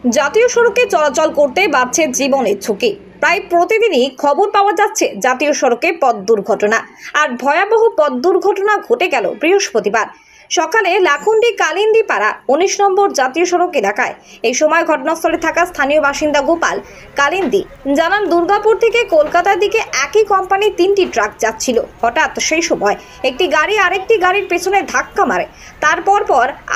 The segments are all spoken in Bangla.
জাতীয় সড়কে চলাচল করতে বাড়ছে জীবনের ঝুঁকি। প্রায় প্রতিদিনই খবর পাওয়া যাচ্ছে জাতীয় সড়কে পথ দুর্ঘটনা। আর ভয়াবহ পথ দুর্ঘটনা ঘটে গেল বৃহস্পতিবার সকালে লাখুন্ডি কালিন্দি পাড়া 19 নম্বর জাতীয় সড়ক এলাকায়। এই সময় ঘটনাস্থলে থাকা স্থানীয় বাসিন্দা গোপাল কালিন্দি জানান, দুর্গাপুর থেকে কলকাতার দিকে একই কোম্পানির 3টি ট্রাক যাচ্ছিল। হঠাৎ সেই সময় একটি গাড়ি আরেকটি গাড়ির পেছনে ধাক্কা মারে। তারপর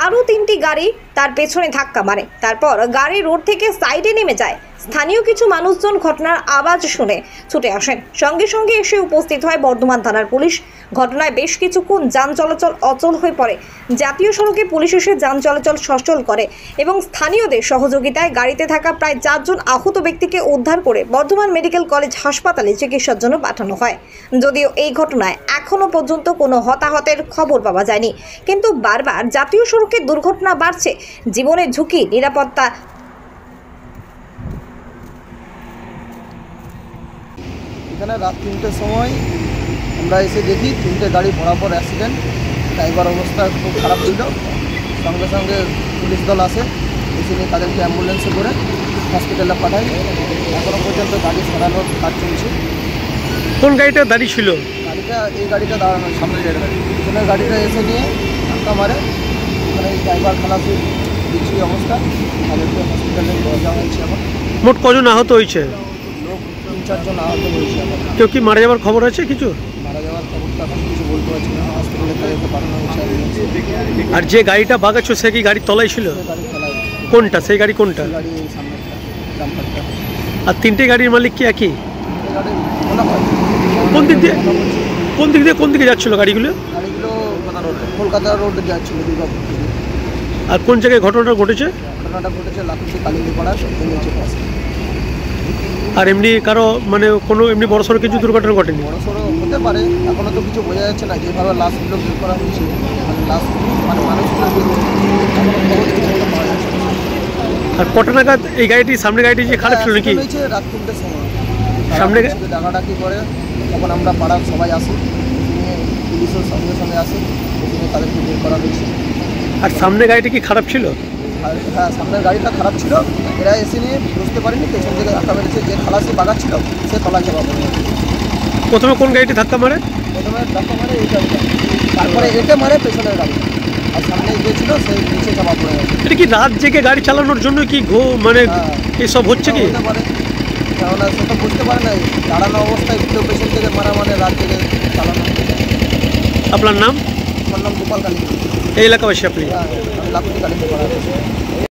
আরও 3টি গাড়ি তার পেছনে ধাক্কা মারে। তারপর গাড়ি রোড থেকে সাইডে নেমে যায়। স্থানীয় কিছু মানুষজন ঘটনার আওয়াজ শুনে ছুটে আসেন। সঙ্গে সঙ্গে এসে উপস্থিত হয় বর্ধমান থানার পুলিশ। ঘটনায় বেশ কিছুক্ষণ যান চলাচল অচল হয়ে পড়ে। জাতীয় সড়কে পুলিশ এসে যান চলাচল সচল করে এবং স্থানীয়দের সহযোগিতায় গাড়িতে থাকা প্রায় 4 জন আহত ব্যক্তিকে উদ্ধার করে বর্ধমান মেডিকেল কলেজ হাসপাতালে চিকিৎসার জন্য পাঠানো হয়। যদিও এই ঘটনায় এখনও পর্যন্ত কোনো হতাহতের খবর পাওয়া যায়নি, কিন্তু বারবার জাতীয় সড়কে দুর্ঘটনা বাড়ছে। জীবনের ঝুঁকি, নিরাপত্তা। এখানে রাত 3টের সময় আমরা এসে দেখি 3টে গাড়ি বরাবর অ্যাক্সিডেন্ট। ড্রাইভার অবস্থা খুব খারাপ ছিল। সঙ্গে সঙ্গে পুলিশ দল আসে, এসে নিয়ে তাদেরকে অ্যাম্বুলেন্সে করে হসপিটালে পাঠাই। এখনও পর্যন্ত গাড়ি সরানোর কাজ চলছে। কোন গাড়িটা দাঁড়িয়ে ছিল? এই গাড়িটা দাঁড়ানো, সামনের গাড়ি, পিছনের গাড়িটা এসে নিয়ে ধাক্কা মারে। ওখানে ড্রাইভার খালাসি বিচ্ছিরি অবস্থা, তাদেরকে হসপিটালে নিয়ে যাওয়া হয়েছে। এখন মোট কজন আহত হয়েছে? লোক 3-4 জন আহত হয়েছে। কেউ কি মারা যাওয়ার খবর আছে? কিছু মারা যাওয়ার খবরটা এখন কিছু বলতে পারছি না। হসপিটালে তাদেরকে পাঠানো হয়েছে। আর যে গাড়িটা বাগাচ্ছ সে কি গাড়ির তলায় ছিল? গাড়ি খেলায় কোনটা? সেই গাড়ি কোনটা? গাড়ি সামনে ডাম্পারটা। আর 3টে গাড়ির মালিক কি একই? গাড়ি মনে হয় কোন দিক দিয়ে কোন দিকে যাচ্ছিল গাড়িগুলো? গাড়িগুলো কলকাতা রোডে যাচ্ছিল, দুর্গাপুর থেকে। আর কোন জায়গায় ঘটনাটা ঘটেছে? ঘটনাটা ঘটেছে লাখুন্ডি কালিন্দি পাড়া সত্যি পাশে। আর এমনি কারো মানে কোনো এমনি বড়সড় কিছু দুর্ঘটনা ঘটেনি? বড়সড় হতে পারে, এখনও তো কিছু বোঝা যাচ্ছে না। যেভাবে লাশগুলো বের করা হয়েছে, লাশ মানুষগুলো বের হচ্ছে, এখনও খবর কিছু পাওয়া যাচ্ছে না। আর কটা নাগাদ এই গাড়িটি, সামনে গাড়িটি যে খারাপ ছিল নাকি? হয়েছে রাত 3টের সময়। সামনে ডাকাডাকি করে তখন আমরা পাড়ার সবাই আসি, নিয়ে পুলিশের সঙ্গে সঙ্গে আসি, নিয়ে তাদেরকে বের করা হয়েছে। আর সামনে গাড়িটা কি খারাপ ছিল? আর হ্যাঁ, সামনের গাড়িটা খারাপ ছিল। এরা এসে নিয়ে বুঝতে পারেনি, পেছন থেকে ধাক্কা মেরেছে। যে খালাসি বাগাচ্ছিল সে তলায় চাপা পড়ে গেছে। প্রথমে কোন গাড়িটি ধাক্কা মারে? প্রথমে ধাক্কা মারে এই গাড়িটা, তারপরে একে মারে পেছনের গাড়ি, আর সামনে গিয়েছিল সে নিচে চাপা পড়ে গেছে। এটা কি রাত জেগে গাড়ি চালানোর জন্য কি মানে এসব হচ্ছে কি? হতে পারে, কেননা সে তো বুঝতে পারে না দাঁড়ানো অবস্থায় কেউ পেছন থেকে মারা মানে রাত জেগে চালানো। আপনার নাম? আমার নাম গোপাল কালী। এই এলাকাবাসী আপনি? আমি লাখুন্ডি কালিন্দি পাড়া।